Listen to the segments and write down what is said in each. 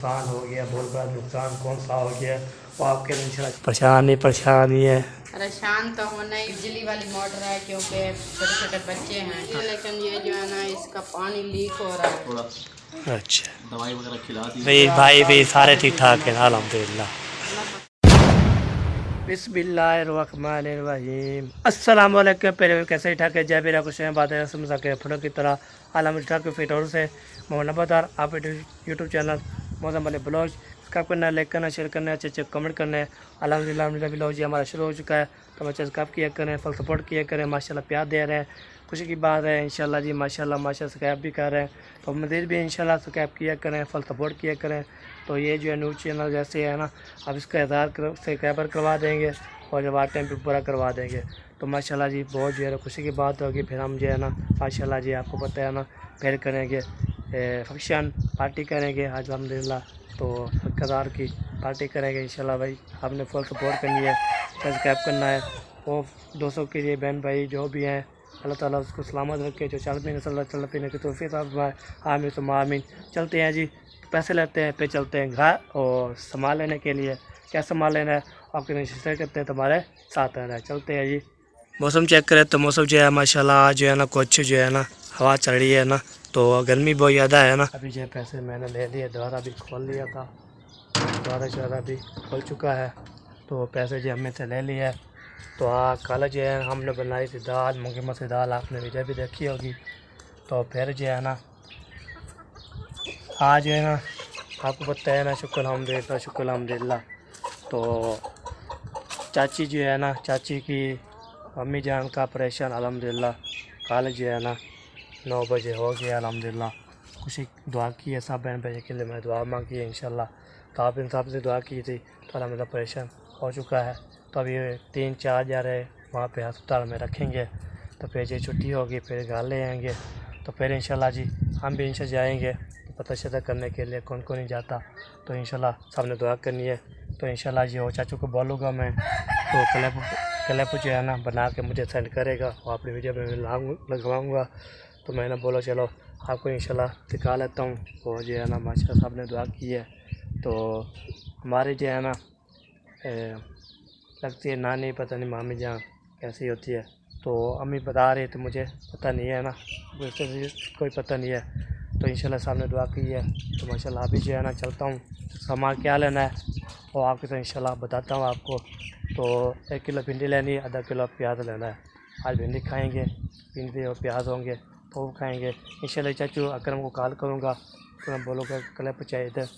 नुकसान हो गया, बहुत बड़ा नुकसान कौन सा हो गया वो आपके लिए परेशानी है। परेशान तो होना ही, बिजली वाली मोटर है क्योंकि छोटे छोटे बच्चे हैं, लेकिन ये जो है ना इसका पानी लीक हो रहा है थोड़ा। अच्छा, दवाई वगैरह खिला दी भाई भी सारे ठीक ठाक हैं अल्हम्दुलिल्लाह। बिस्मिल्लाहिर्रहमानिर्रहीम। अस्सलाम वालेकुम। पहले कैसे ठाक है जय मेरा कुछ बात है समझा के फटो की तरह आलम ठाक के फिटोर से मोहन नबादार आप यूट्यूब चैनल मौसम वाले ब्लॉग सब्सक्राइब करना, लाइक करना, शेयर करना, अच्छे अच्छे कमेंट करने। अल्हम्दुलिल्लाह ब्लॉग जी हमारा शुरू हो चुका है, तो बच्चे सब्सक्राइब किया करें, फुल सपोर्ट किया करें। माशाल्लाह प्यार दे रहे हैं, खुशी की बात है इंशाल्लाह जी। माशाल्लाह सब्सक्राइब भी कर रहे हैं, तो मज़ीद भी इंशाल्लाह सब्सक्राइब किया करें, फुल सपोर्ट किया करें। तो ये जो है न्यूज़ चैनल जैसे है ना, अब इसका हज़ार सब्सक्राइबर करवा देंगे और जब टाइम पे पूरा करवा देंगे तो माशाल्लाह जी बहुत जो है खुशी की बात होगी। फिर हम जो है ना माशाल्लाह जी आपको पता है ना फिर करेंगे फंक्शन पार्टी करेंगे आज अल्हम्दुलिल्लाह। तो हज़ार की पार्टी करेंगे इंशाल्लाह। भाई आपने फुल सपोर्ट करनी है, सब्सक्राइब करना है। वो 200 के लिए बहन भाई जो भी हैं अल्लाह ताला उसको सलामत रखे, जो चल पीने की तौफीक आमीन सुम्मा आमीन। चलते हैं जी, पैसे लेते हैं, पे चलते हैं घर और सामान लेने के लिए। क्या सामान लेना है आपके नहीं करते हैं, तुम्हारे साथ रहना है। चलते हैं जी। मौसम चेक करें तो मौसम जो है माशाल्लाह आज जो है ना कुछ जो है ना हवा चल रही है ना, तो गर्मी बहुत ज़्यादा है ना। अभी जो पैसे मैंने ले लिए, दोबारा भी खोल लिया था, दोबारा भी खोल चुका है, तो पैसे जो हमने से ले लिए है। तो कल जो है हमने बनाई थी दाल, मूंगी मसूर दाल, आपने वीडियो भी देखी होगी। तो फिर जो है ना आज जो है ना आपको पता है ना शुक्र अल्हम्दुलिल्लाह। तो चाची जो है ना, चाची की अम्मी जान का ऑपरेशन अल्हम्दुलिल्लाह कल जो है ना 9 बजे हो गया अल्हम्दुलिल्लाह। खुशी दुआ की है सब बहन भाई के लिए, मैं दुआ मांगी है इंशाल्लाह। तो आप इन सब से दुआ की थी तो अल्हम्दुलिल्लाह ऑपरेशन हो चुका है। तो अभी 3-4 जा रहे वहाँ पे अस्पताल में रखेंगे, तो फिर ये छुट्टी होगी, फिर घर ले आएंगे। तो फिर इंशाल्लाह जी हम भी इंशाल्लाह जाएंगे तो पता शता करने के लिए कौन कौन नहीं जाता। तो इंशाल्लाह सबने दुआ करनी है। तो इंशाल्लाह जी वो चाचू को बोलूँगा मैं, तो क्लिप जो है ना बना के मुझे सेंड करेगा और अपनी वीडियो में लगवाऊँगा। तो मैंने बोला चलो आपको इंशाल्लाह दिखा लेता हूँ। और जो है ना माशाल्लाह साहब ने दुआ की है। तो हमारे जो है ना लगती है नानी, पता नहीं मामी जहाँ कैसी होती है, तो अम्मी बता रही थी, मुझे पता नहीं है ना, कोई पता नहीं है। तो इंशाल्लाह साहब ने दुआ की है। तो माशाल्लाह अभी जो है ना चलता हूँ, सामान क्या लेना है और आपके तो इंशाल्लाह बताता हूँ आपको। तो 1 किलो भिंडी लेनी है, आधा किलो प्याज लेना है। आज भिंडी खाएंगे, भिंडी और प्याज होंगे तो वो खाएंगे इंशाल्लाह। चाचू अकरम को कॉल करूँगा तो मैं बोलूँगा क्लिप चाहिए इधर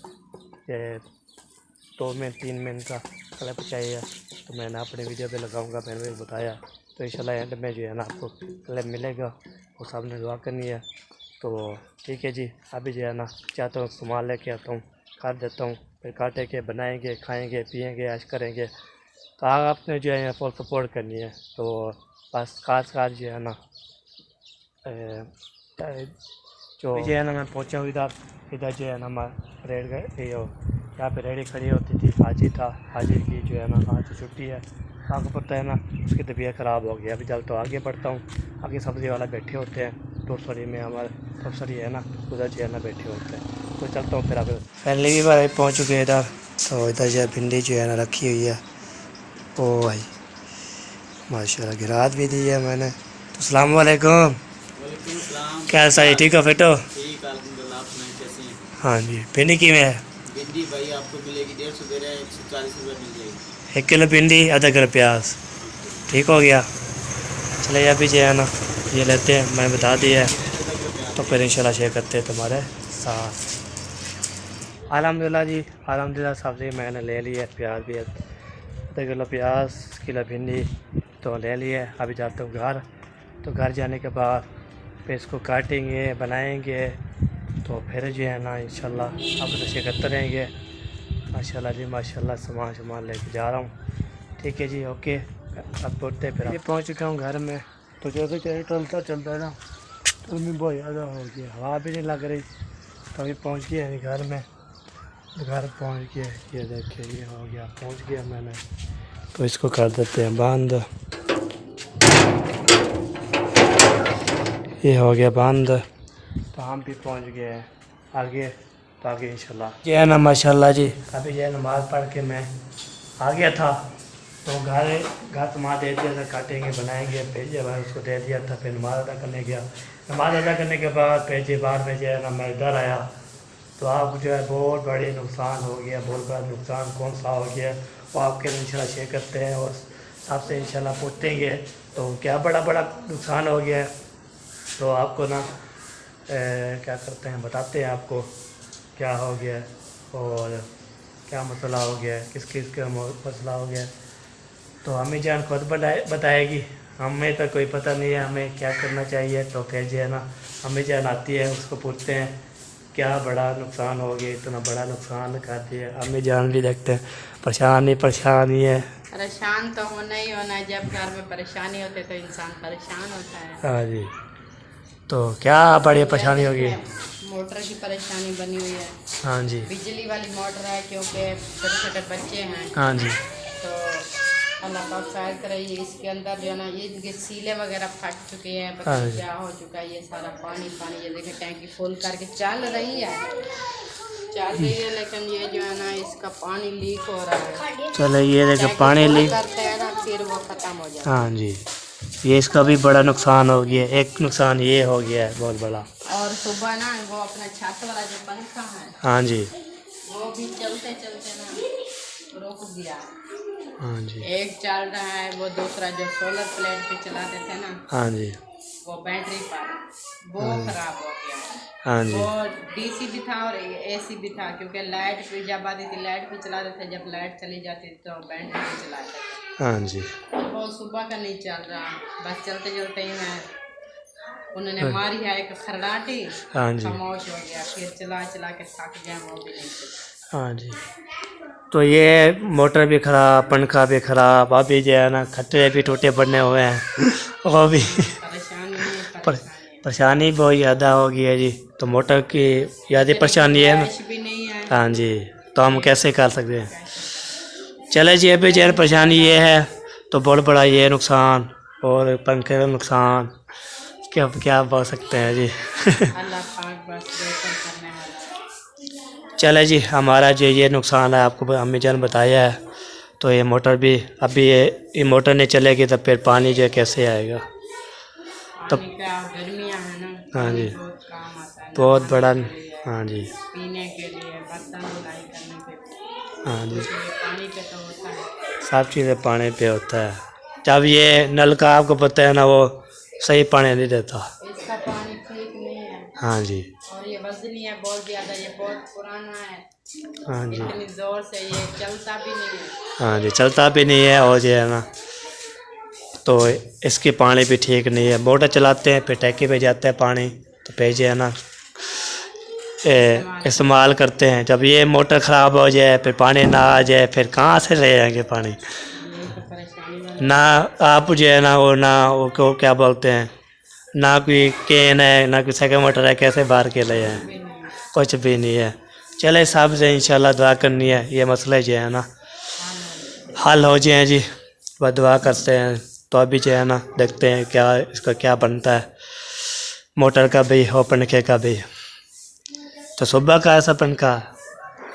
2-3 मिनट का क्लिप चाहिए, तो मैंने अपने वीडियो पे लगाऊंगा, मैंने भी बताया। तो इंशाल्लाह एंड में जो है ना आपको क्लिप मिलेगा, वो सामने दुआ करनी है। तो ठीक है जी, अभी जो है ना चाहता हूँ सामान लेके आता हूँ, काट देता हूँ, फिर काटे के बनाएंगे, खाएंगे, पिएंगे, ऐश करेंगे। तो आपने जो है फुल सपोर्ट करनी है। तो बस खास जो है ना जो है ना मैं पहुँचा हूँ इधर जो है ना हमारा रेड गए यहाँ पे रेडी खड़ी होती थी, हाजिर की जो है ना आज छुट्टी है। आपको पता है ना उसकी तबीयत ख़राब हो गई। अभी चल तो आगे बढ़ता हूँ, आगे सब्ज़ी वाला बैठे होते हैं टोसरी में, हमारे टोसरी है ना उधर जो है ना बैठे होते हैं। तो चलता हूँ फिर आगे। पहले भी बार पहुँच चुके हैं इधर। तो इधर जो है भिंडी जो है ना रखी हुई है, ओ भाई माशाल्लाह गिरात भी दी है मैंने। तो अस्सलाम वालेकुम, कैसा है? ठीक है फिटो? ठीक अल्हम्दुलिल्लाह। आप सुनाएं कैसी हैं? हाँ जी, भिंडी की में है? भिंडी भाई आपको मिलेगी 150 दे रहे हैं, 140 रुपये मिल जाएगी। 1 किलो भिंडी, आधा किलो प्याज, ठीक हो गया। चले अभी जो है ना ये लेते हैं, मैं बता दिया है। तो फिर इंशाल्लाह शेयर करते हैं तुम्हारे साथ। अल्हम्दुलिल्लाह जी, अल्हम्दुलिल्लाह सब्ज़ी मैंने ले ली है, प्याज भी आधा किलो प्याज, किलो भिंडी तो ले लिए। अभी जाता हूँ घर। तो घर जाने के बाद फिर इसको काटेंगे, बनाएंगे, तो फिर जो है ना इंशाल्लाह अब नशे करते रहेंगे। माशाल्लाह जी माशाल्लाह सामान लेके जा रहा हूँ। ठीक है जी, ओके। अब पहुँचते फिर ये पहुँच चुका हूँ घर में। तो जैसे चलता है ना तो मैं बहुत ज़्यादा हो गया, हवा भी नहीं लग रही। तो अभी पहुँच गया है घर में, घर पहुँच गया, ये देखिए ये हो गया, पहुँच गया मैंने। तो इसको कर देते हैं बंद, ये हो गया बंद। तो हम भी पहुंच गए हैं आगे। बाकी इंशाल्लाह जो है ना माशाल्लाह जी। अभी जो है नमाज़ पढ़ के मैं आ गया था, तो घर तमा दे दिया था, काटेंगे बनाएंगे, फिर जब मैं उसको दे दिया था, फिर नमाज़ अदा करने गया। नमाज़ अदा करने के बाद फिर जी बाद में जो है ना मैं इधर आया, तो आपको जो है बहुत बड़े नुकसान हो गया। बहुत बड़ा नुकसान कौन सा हो गया वो आपके इंशाल्लाह शेयर करते हैं और आपसे इंशाल्लाह पूछेंगे तो क्या बड़ा नुकसान हो गया है। तो आपको ना क्या करते हैं, बताते हैं आपको क्या हो गया है और क्या मसला हो गया है, किस का मसला हो गया है। तो हमें जान खुद बताएगी, हमें तो कोई पता नहीं है हमें क्या करना चाहिए। तो फिर जो है ना हमें जान आती है, उसको पूछते हैं क्या बड़ा नुकसान हो गया, इतना बड़ा नुकसान खाती है। हमें जान भी देखते हैं परेशान ही है। परेशान तो होना ही होना है, जब घर में परेशानी होती है तो इंसान परेशान होता है। हाँ जी, तो क्या बड़ी परेशानी होगी। मोटर की परेशानी बनी हुई है। हाँ जी, बिजली वाली मोटर है, क्योंकि छोटे छोटे बच्चे हैं। हाँ जी, तो अल्लाह पाक खैर करे। ये इसके अंदर जो है ना ये इनके सीले वगैरह फट चुके हैं, हाँ पता जी। क्या हो चुका है। ये सारा पानी ये देखे टैंकी फुल करके चल रही है, लेकिन ये जो है ना इसका पानी लीक हो रहा है। चलो ये देखो टैंकी पानी फुल लीक। करते हैं ना, फिर वो ख़त्म हो जाता है। हाँ जी, ये इसका भी बड़ा नुकसान हो गया। एक नुकसान ये हो गया है बहुत बड़ा। और सुबह ना वो अपना छत वाला जो पंखा है, हाँ जी, वो भी चलते चलते ना रुक गया। हाँ जी, एक चल रहा है, वो दूसरा जो सोलर प्लेट पे चलाते थे ना, हाँ जी, वो बैटरी पर वो खराब हो गया। हाँ जी, वो डीसी भी था और एसी भी था, क्योंकि लाइट पे जब आती थी लाइट पे चलाते थे, जब लाइट चली जाती थी तो बैटरी पे चलाते थे। हाँ जी। वो सुबह का नहीं चल रहा, बस चलते चलते ही मैं उन्होंने मारी है एक खरडाटी, हाँ जी, खामोश हो गया। फिर चला चला के थक गया, वो भी नहीं चला। हाँ जी। तो ये मोटर भी ख़राब, पंखा भी ख़राब, अभी जो है ना खट्टे भी टूटे पड़ने हुए हैं वो भी परेशानी है, परेशानी परेशानी बहुत ज़्यादा हो गई है जी। तो मोटर की ज़्यादा परेशानी है ना। बारिश भी नहीं है। हाँ जी, तो हम कैसे कर सकते हैं। चले जी, अभी जो परेशानी ये है तो बहुत बड़ा ये नुकसान और पंखे का नुकसान क्या बोल सकते हैं जी अल्लाह पाक बस बेहतर करने वाला है। चले जी, हमारा जो ये नुकसान है आपको अम्मी जान बताया है। तो ये मोटर भी अभी ये मोटर नहीं चलेगी तो फिर पानी जो है कैसे आएगा। पानी का गर्मियाँ है ना, हाँ पानी जी, बहुत काम आता है, बहुत बड़ा। नहाने के लिए, हाँ जी, पीने के लिए, बर्तन धुलाई करने के लिए। हाँ जी, इसलिए पानी पे तो होता है। सब चीज़ें पानी पे होता है। जब ये नल का आपको पता है ना वो सही पानी नहीं देता। इसका पानी ठीक नहीं है। हाँ जी, और ये वजनी है बहुत ज़्यादा, ये बहुत पुराना है। हाँ जी, इतनी ज़ोर से ये चलता भी नहीं है। हाँ जी, चलता भी नहीं है और जो है ना तो इसके पानी भी ठीक नहीं है। मोटर चलाते हैं फिर टैंकी पे जाता है पानी, तो फिर जो है ना इस्तेमाल करते हैं। जब ये मोटर ख़राब हो जाए फिर पानी ना आ जाए फिर कहाँ से ले जाएंगे पानी। ये तो परेशानी वाली ना आप जो है ना वो को क्या बोलते हैं, ना कोई कैन है ना कोई सेकंड मोटर है, कैसे बाहर के ले जाएँ। भी नहीं है। कुछ भी नहीं है। चले साहब से इंशाल्लाह दुआ करनी है, ये मसले जो है ना हल हो जाए जी, बस दुआ करते हैं। तो अभी जो है ना देखते हैं क्या इसका क्या बनता है, मोटर का भी और पंखे का भी। तो सुबह का ऐसा पंखा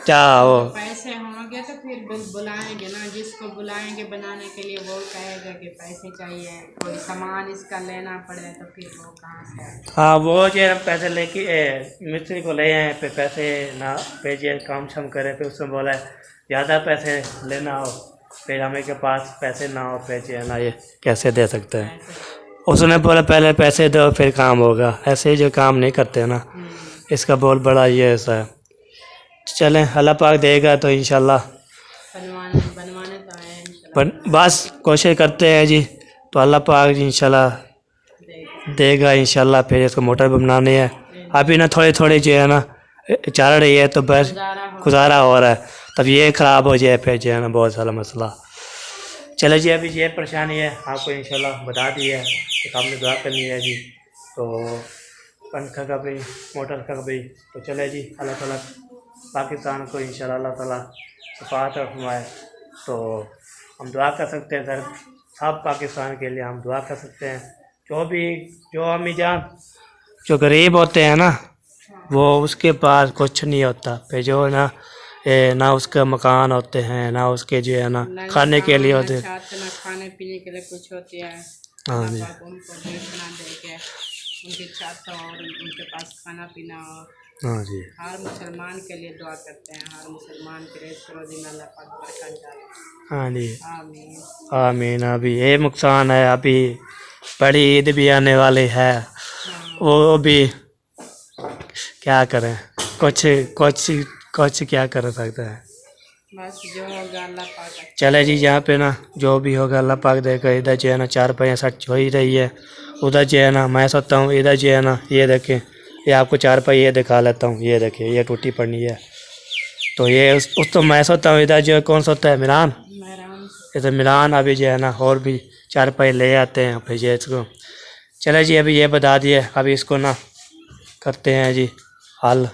क्या हो। पैसे होंगे तो फिर बुलाएंगे ना, जिसको बुलाएंगे बनाने के लिए वो कहेगा कि पैसे चाहिए, कोई सामान इसका लेना पड़े तो फिर वो कहाँ से आएगा। हाँ, वो जो है पैसे लेके मिस्त्री को ले आए, फिर पैसे ना भेजे काम शाम करे, फिर उसने बोला ज़्यादा पैसे लेना हो, फिर हमें के पास पैसे ना हो, फिर जो है ना ये कैसे दे सकते हैं। उसने बोला पहले पैसे दो फिर काम होगा, ऐसे ही जो काम नहीं करते ना, इसका बहुत बड़ा ये ऐसा है। चलें अल्लाह पाक देगा तो इंशाल्लाह बनवाने तो आए हैं इंशाल्लाह। बस कोशिश करते हैं जी, तो अल्लाह पाक इंशाल्लाह देगा इंशाल्लाह। फिर इसको मोटर भी बनानी है, अभी ना थोड़ी थोड़ी जो है ना चल रही है तो बस गुजारा हो रहा है। तब ये ख़राब हो जाए फिर जो है ना बहुत सारा मसला। चले जी, अभी ये परेशानी है आपको इंशाल्लाह बता दी है, तो आपने दुआ करनी है जी। तो पंखा का भी मोटर का भी। तो चले जी, अल्लाह ताला पाकिस्तान को इंशाल्लाह अल्लाह ताला सफात फरमाए। तो हम दुआ कर सकते हैं सर, सब पाकिस्तान के लिए हम दुआ कर सकते हैं। जो अम्मी जान जो गरीब होते हैं ना वो उसके पास कुछ नहीं होता पे जो ना ना उसका मकान होते हैं ना उसके जो है ना न खाने के लिए होते। छत न खाने पीने के लिए कुछ होते हैं। हाँ अल्लाह जी पाक उनको देखना दे के उनकी छत और उनके पास खाना पीना हो। हाँ जी हर मुसलमान के लिए दुआ करते हैं, हर मुसलमान के लिए रोज़ी में अल्लाह पाक बरकत डाले। हाँ जी आमीन। आमीन। अभी ये नुकसान है, अभी बड़ी ईद भी आने वाली है, हाँ वो भी क्या करें, कुछ कुछ कुछ क्या कर सकते हैं। बस जो होगा अल्लाह पाक अच्छा चले जी, करेगा। यहाँ पे ना जो भी होगा अल्लाह पाक देगा। इधर जो है ना 4 पैसा हो ही रही है, उधर जो है ना मैं सोचता हूँ इधर जो है ना ये देखें, ये आपको 4 पैसे ये दिखा लेता हूँ, ये देखिए ये टूटी पड़ी है। तो ये उस तो मैं सोचता हूँ इधर जो है कौन सोता है, मिलान, मेहरान इधर मिलान अभी जो है ना और भी 4 पैसे ले आते हैं फिर ये इसको। चले जी, अभी ये बता दिए, अभी इसको ना करते हैं जी हल।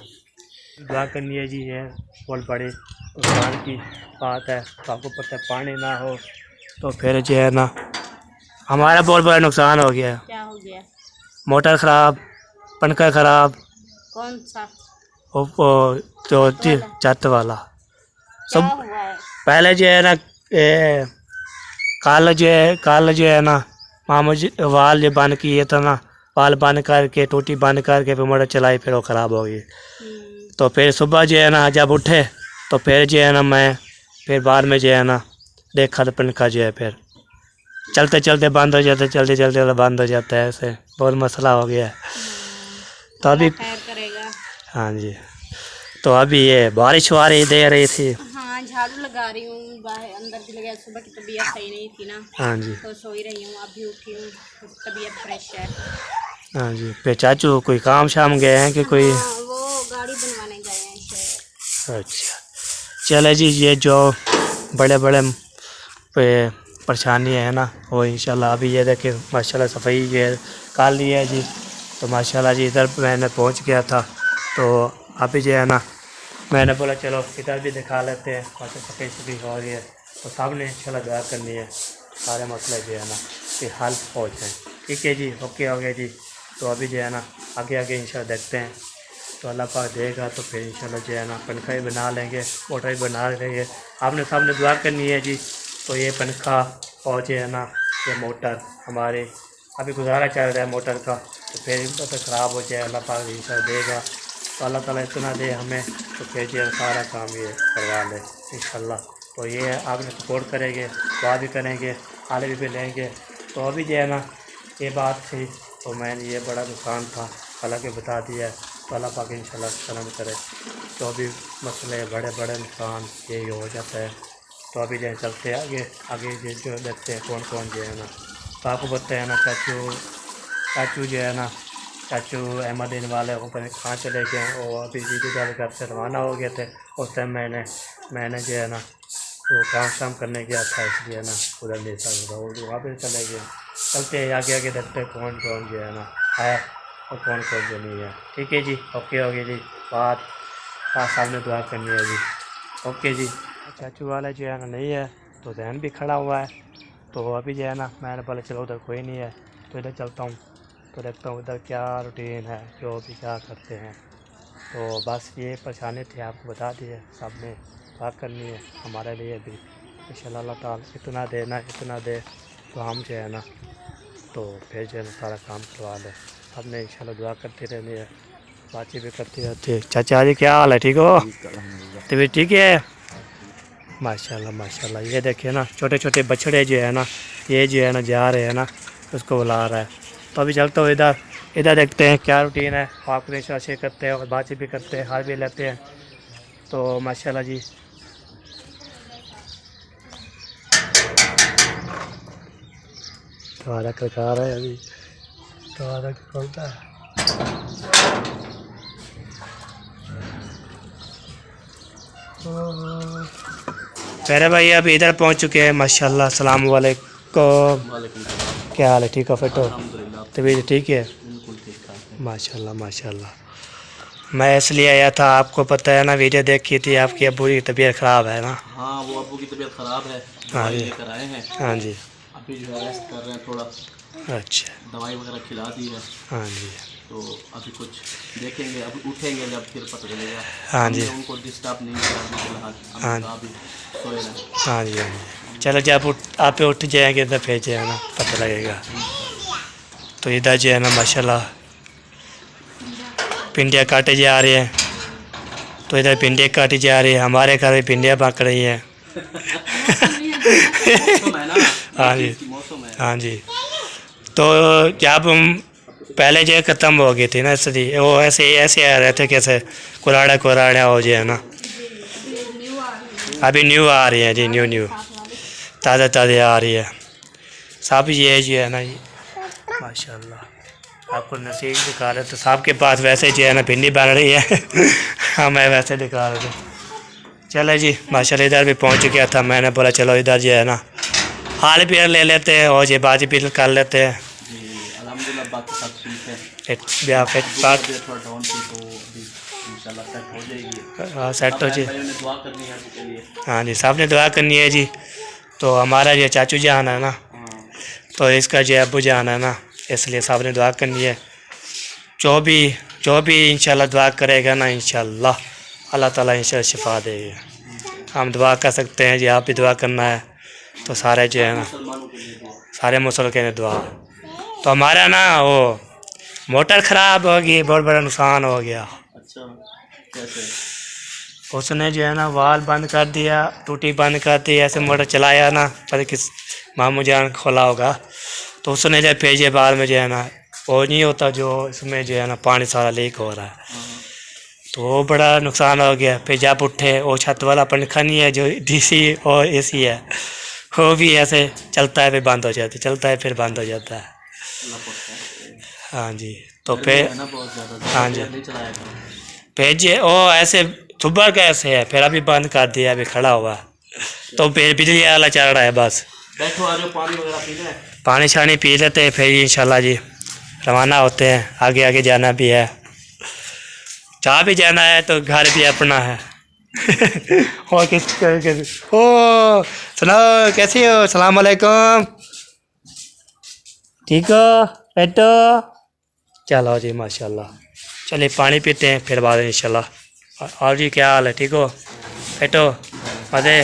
दुआ करनी है जी, ये बहुत बड़ी नुकसान की बात है। तो आपको पता है पानी ना हो तो फिर जो है ना हमारा बहुत बड़ा नुकसान हो गया है। क्या हो गया? मोटर ख़राब, पंखा ख़राब, कौन सा? वो जो छत वाला क्या सब। हुआ है? पहले जो है ना काल जो है ना मामू जी वाल जो बंद किए था ना, वाल बंद करके टूटी बंद करके फिर मोटर चलाई, फिर वो ख़राब हो गई। तो फिर सुबह जो है ना जब उठे तो फिर जो है ना मैं फिर बाद में जो है ना देखा तो पंखा जो है फिर चलते चलते बंद हो जाता है, चलते चलते बंद हो जाता है, ऐसे बहुत मसला हो गया है। तो अभी खैर करेगा। हाँ जी, तो अभी ये बारिश वारिश दे रही थी। हाँ झाड़ू लगा रही हूँ, बाहर अंदर भी लगा। सुबह की तबीयत सही नहीं थी ना, हाँ जी तो सो ही रही हूँ, अभी उठी हूँ, तबीयत फ्रेश है। हाँ जी, पे चाचू कोई काम शाम गए हैं कि कोई? हाँ वो गाड़ी बनवाने गए हैं शायद। अच्छा, चले जी, ये जो बड़े बड़े पे परेशानी है ना वो इंशाल्लाह अभी ये देखे माशाल्लाह सफाई ये काल ली है जी। तो माशाल्लाह जी इधर मैंने पहुंच गया था, तो अभी जो है ना मैंने बोला चलो इधर भी दिखा लेते हैं, सफाई सफाई हो रही है। तो सब ने इंशाल्लाह दुआ करनी है, सारे मसले जो है ना कि हल हो जाए। ठीक है जी, ओके हो गया जी। तो अभी जो है ना आगे आगे इंशाल्लाह देखते हैं, तो अल्लाह पाक देगा तो फिर इंशाल्लाह जो है ना पंखा ही बना लेंगे, मोटर ही बना लेंगे। आपने सामने दुआ करनी है जी। तो ये पंखा और जो है ना ये मोटर हमारे अभी गुजारा चल रहा है मोटर का, तो फिर मोटर ख़राब हो जाए अल्लाह पाक इंशाल्लाह देगा। तो अल्लाह ताला इतना दे हमें तो फिर जो है सारा काम ये करवा ले इंशाल्लाह। तो ये आपने सपोर्ट करेंगे, दुआ भी करेंगे, आले भी लेंगे। तो अभी जो है ना ये बात थी, तो मैंने ये बड़ा नुकसान था हालांकि बता दिया है। तो अल्लाह पाक इंशाल्लाह करम करे। तो अभी मसले बड़े बड़े नुकसान यही हो जाता है। तो अभी जो है चलते हैं आगे आगे जो देखते हैं कौन कौन जो है ना। तो आपको पता है ना चाचू जो है ना चाचू अहमद इन वाले वो पता कहाँ चले गए हैं, वो अभी वीडियो घर से रवाना हो गए थे। उस टाइम मैंने जो है ना वो काम शाम करने गया था, इसलिए ना उधर नहीं था, वहाँ पर चले गए। चलते हैं आगे आगे देखते हैं कौन कौन जो है ना है और कौन कौन जो नहीं है। ठीक है जी, ओके हो गया जी, बात सामने दुआ करनी है जी। ओके जी। चाचू वाला जो है ना नहीं है, तो जहन भी खड़ा हुआ है। तो अभी जो है ना मैंने बोला चलो उधर कोई नहीं है तो इधर चलता हूँ, तो देखता हूँ उधर क्या रूटीन है, जो भी क्या करते हैं। तो बस ये परेशानी थी, आपको बता दिए, सब ने बात करनी है हमारे लिए भी इंशाल्लाह। अल्लाह ताला इतना दे तो हम जो है ना तो फिर जो है ना सारा काम करवा लें। सब ने इंशाल्लाह दुआ करती रहनी है, बातचीत भी करती रहती है। चाचा जी क्या हाल है, ठीक हो? तबीयत ठीक है माशाल्लाह माशाल्लाह। ये देखिए ना छोटे छोटे बछड़े जो है ना ये जो है ना जा रहे हैं ना, उसको बुला रहा है। तो अभी चलते हो इधर देखते हैं क्या रूटीन है, आपको शेयर करते हैं और बातचीत भी करते हैं, हाल भी लेते हैं। तो माशाल्लाह जी तो आधा खा रहा है अभी, तो आधा खोलता है। प्यारे भाई अभी इधर पहुंच चुके हैं माशाल्लाह। अस्सलाम वालेकुम, क्या हाल है, ठीक हो, फिट हो, तबीयत ठीक है? माशाल्लाह माशाल्लाह। मैं इसलिए आया था, आपको पता है ना वीडियो देखी थी, आपकी अब्बू की तबीयत ख़राब है ना? हाँ वो अब्बू की तबीयत ख़राब है, हाँ दवाई जी लेकर आए हैं, हाँ जी। अभी जो है रेस्ट कर रहे हैं थोड़ा, अच्छा दवाई वगैरह खिला दी है। हाँ जी। तो अभी कुछ देखेंगे, अभी उठेंगे जब फिर पता चलेगा। हाँ जी। हमने उनको डिस्टर्ब नहीं किया अभी फिलहाल, हाँ। हम अभी सोए रहे। हाँ जी, हाँ जी। चलो जब आप उठ जाएंगे तो फिर जो है ना पता लगेगा। तो इधर जो है ना माशाल्लाह भिंडियाँ काटे जा रही हैं। तो इधर भिंडियाँ काटी जा रही है, हमारे घर में भिंडियाँ पक रही हैं। मौसम है ना, हाँ जी, मौसम है। हाँ जी। तो जब हम पहले जो ख़त्म हो गई थी ना स्थिति, वो ऐसे ऐसे आ रहे थे कैसे कुराड़ा कुराड़ा हो जाए ना। अभी न्यू आ रही है जी, न्यू ताज़ा ताज़ा आ रही है। सब ये जो है ना जी माशाल्लाह आपको नसीब दिखा रहे तो साहब के पास वैसे जो है ना भिंडी बन रही है। हमें वैसे दिखा रहे थे। चलो जी माशाल्लाह इधर भी पहुंच गया था, मैंने बोला चलो इधर जो है ना हाल भी ले लेते हैं और ये बाजी भी कर लेते हैं। जी अल्हम्दुलिल्लाह बाकी सब ठीक है। फिर बात थोड़ा डाउन थी तो अभी इंशाल्लाह सेट हो जाएगी। हाँ सेट हो जी। भाइयों ने दुआ करनी है आपके लिए। हाँ जी, साहब ने दुआ करनी है जी। तो हमारा ये चाचू जान है ना, हाँ तो इसका जो अबू जान है ना, इसलिए साहब ने दुआ करनी है। जो भी इंशाल्लाह दुआ करेगा ना इंशाल्लाह अल्लाह ताला इंशाल्लाह शिफा देगा। हम दुआ कर सकते हैं जी, आप भी दुआ करना है। तो सारे जो है ना मुसलमानों के लिए दुआ। सारे मुसलमान ने दुआ। तो हमारा ना वो मोटर ख़राब हो गई, बहुत बड़ा नुकसान हो गया। अच्छा कैसे? उसने जो है ना वाल बंद कर दिया, टूटी बंद कर दी, ऐसे मोटर चलाया ना, पता किस मामू जान खोला होगा। तो उसने जब भेजे बाल में जो है ना वो नहीं होता जो इसमें जो है ना पानी सारा लीक हो रहा है, तो वो बड़ा नुकसान हो गया। फिर जब उठे वो छत वाला पंखा नहीं है जो डीसी और एसी है, वो भी ऐसे चलता है फिर बंद हो जाता है, चलता है फिर बंद हो जाता है। हाँ जी। तो फिर है ना बहुत ज़्यादा। हाँ जी नहीं चलाया करो। भेजे वो ऐसे सुबह कैसे है, फिर अभी बंद कर दिया, अभी खड़ा हुआ। तो फिर बिजली वाला चल रहा है बस। बैठो आ जाओ, पानी वगैरह पी लें। पानी शानी पी लेते हैं, फिर इंशाल्लाह जी रवाना होते हैं। आगे आगे जाना भी है, जहाँ भी जाना है तो घर भी अपना है। और ओ सुनाओ कैसे हो, सलाम अलैकुम, ठीक हो बेटो? चलो जी माशाल्लाह। चलिए पानी पीते हैं फिर बाद में इंशाल्लाह। और जी क्या हाल है, ठीक हो बेटो? मज़े?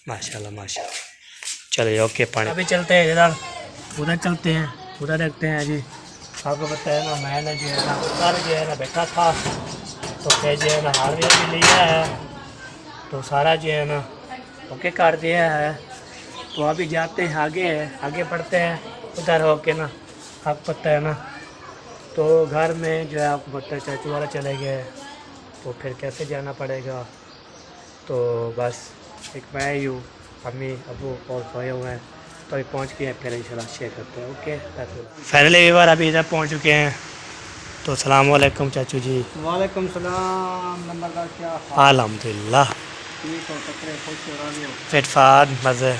माशाल्लाह माशाल्लाह। चलिए ओके पानी अभी चलते हैं इधर, उधर चलते हैं, उधर देखते हैं जी। आपको बताया ना मैंने जो है ना उधर जो है ना बैठा था, तो फिर जो है ना हार्डवेयर भी लिया है, तो सारा जो है ना ओके कर दिया है। तो अभी जाते हैं आगे बढ़ते हैं उधर होके ना, आपको पता है ना। तो घर में जो है आपको पता है चाचू वाला चले गए, तो फिर कैसे जाना पड़ेगा। तो बस एक मैं ही हूँ, अम्मी अबू और सोए हुए हैं। तो अभी पहुँच गए हैं, फिर इंशाल्लाह शेयर करते हैं। ओके फाइनली व्यूअर अभी इधर पहुँच चुके हैं। तो सलाम वालेकुम चाचू जी। वालेकुम सलाम। नंबर क्या हाल? अल्हम्दुलिल्लाह ठीक हो? तकरे खुश हो रही हो? फिट फाट मज़े।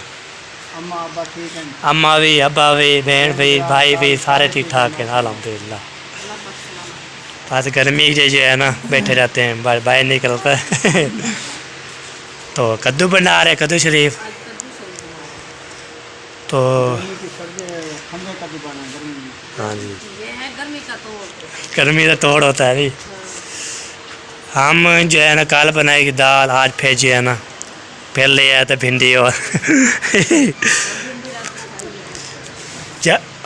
अम्मा अब्बा ठीक हैं? अम्मा भी अब्बा भी बहन भी भाई भी सारे ठीक ठाक हैं अल्हम्दुलिल्लाह। बस गर्मी जो है ना बैठे रहते हैं, बाहर निकलता है। तो कद्दू बना रहे, कद्दू शरीफ। तो गर्मी की सर्दी ठंडे का भी बना गर्मी में। हाँ जी ये है गर्मी का तोड़। गर्मी का तोड़ होता है भी। हम जो है ना कल बनाएगी दाल, आज फिर जो है ना फिर ले आया था भिंडी। और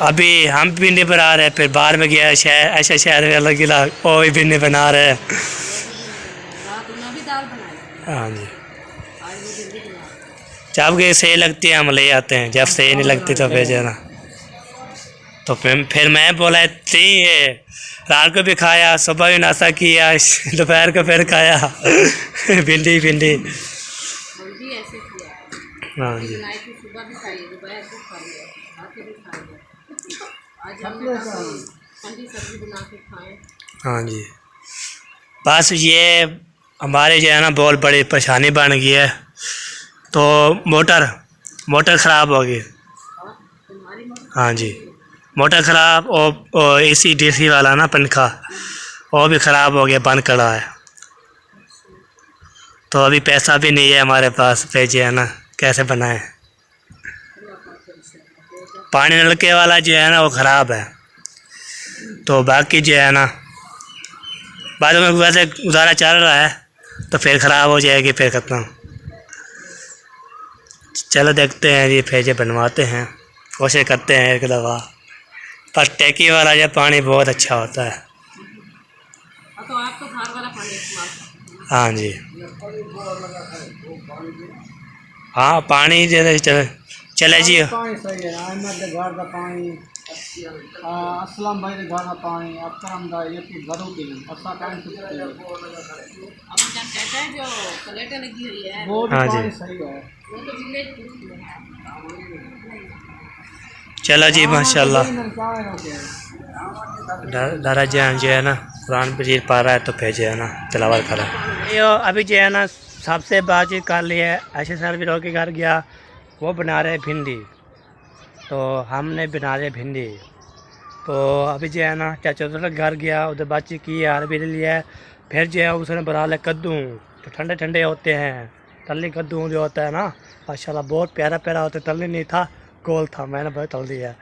अभी हम भिंडी बना रहे हैं, फिर बाहर में गया शहर, ऐसा शहर में अलग गिला वो भी भिंडी बना रहे हैं। रात में भी दाल बनाई, हाँ जी, आज वो भिंडी बनाई। जब ये सही लगती है हम ले आते हैं, जब सही नहीं लगती तो फिर जो है ना। तो फिर मैं बोला थी रात को भी खाया, सुबह भी नाश्ता किया, दोपहर को फिर खाया। भिंडी भी ऐसे किया है, हाँ जी बनाई थी, सुबह भी खाई, दोपहर को खा लिया, रात को भी खा लिया। आज हमने ठंडी सब्जी बना के खाएं। हाँ जी। बस ये हमारे जो है ना बहुत बड़ी परेशानी बन गई है। तो मोटर ख़राब हो गई। हाँ जी मोटर ख़राब, और एसी डीसी वाला ना पंखा वो भी ख़राब हो गया, बंद करा है। तो अभी पैसा भी नहीं है हमारे पास, भेजे है ना कैसे बनाए। पानी नलके वाला जो है ना वो ख़राब है, तो बाकी जो है ना बाद में वैसे गुजारा चल रहा है, तो फिर ख़राब हो जाएगी फिर ख़त्म। चलो देखते हैं ये फेजे बनवाते हैं, कोशिश करते हैं एक दफ़ा। पर टैंकी वाला जो पानी बहुत अच्छा होता है। तो आप तो घर वाला पानी इस्तेमाल करते हैं। हाँ जी, हाँ पानी जैसे चले जी। पानी सही है। अहमद के घर का पानी, असलम भाई के घर का पानी, अकरम दा ये की घरों की अच्छा टाइम से अब क्या कहता है जो प्लेटें लगी हुई है वो भी हाँ जी। पानी सही है। वो तो विलेज चलो जी माशाल्लाह। क्या है दादा जान जो है ना कुरान पजीर पा रहा है, तो फिर जो है ना तिलावत कर रहा है। यो अभी जो है ना सबसे बातचीत कर ली है। ऐसे सर भी के घर गया, वो बना रहे भिंडी, तो हमने बना रहे भिंडी। तो अभी जो है ना चाचा उधर घर गया, उधर बातचीत की, हार भी ले लिया है। फिर जो है उसने बना लिया कद्दू, तो ठंडे ठंडे होते हैं। तली कद्दू जो होता है ना माशाल्लाह बहुत प्यारा प्यारा होता है। तली नहीं था, गोल था, मैंने बहुत तल दिया।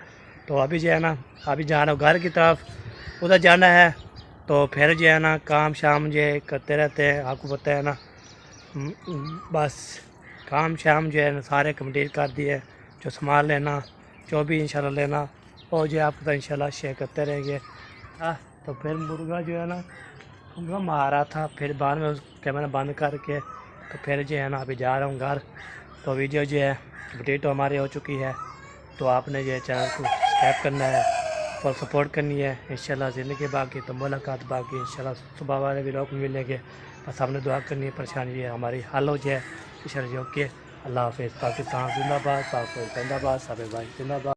तो अभी जो है ना अभी जाना घर की तरफ, उधर जाना है। तो फिर जो है ना काम शाम जो है करते रहते हैं, आपको पता है ना। बस काम शाम जो है ना सारे कंप्लीट कर दिए, जो सामान लेना जो भी इंशाल्लाह लेना, और जो आपको तो इंशाल्लाह शेयर करते रहेंगे। हाँ, तो फिर मुर्गा जो है ना मुर्गा मारा था, फिर बाद में उस कैमरा बंद करके तो फिर जो है ना अभी जा रहा हूँ घर। तो वीडियो जो है अपडेट तो हमारी हो चुकी है, तो आपने जो है चैनल को सब्सक्राइब करना है और सपोर्ट करनी है। इंशाल्लाह ज़िंदगी बाकी तो मुलाकात बाकी, इंशाल्लाह सुबह वाले भी लोग मिलेंगे। बस हमने दुआ करनी है, परेशानी है हमारी हल हो जाए। इंशाल्लाह जो कि अल्लाह हाफ़िज़। पाकिस्तान जिंदाबाद, पाक जिंदाबाद, साबिर भाई जिंदाबाद।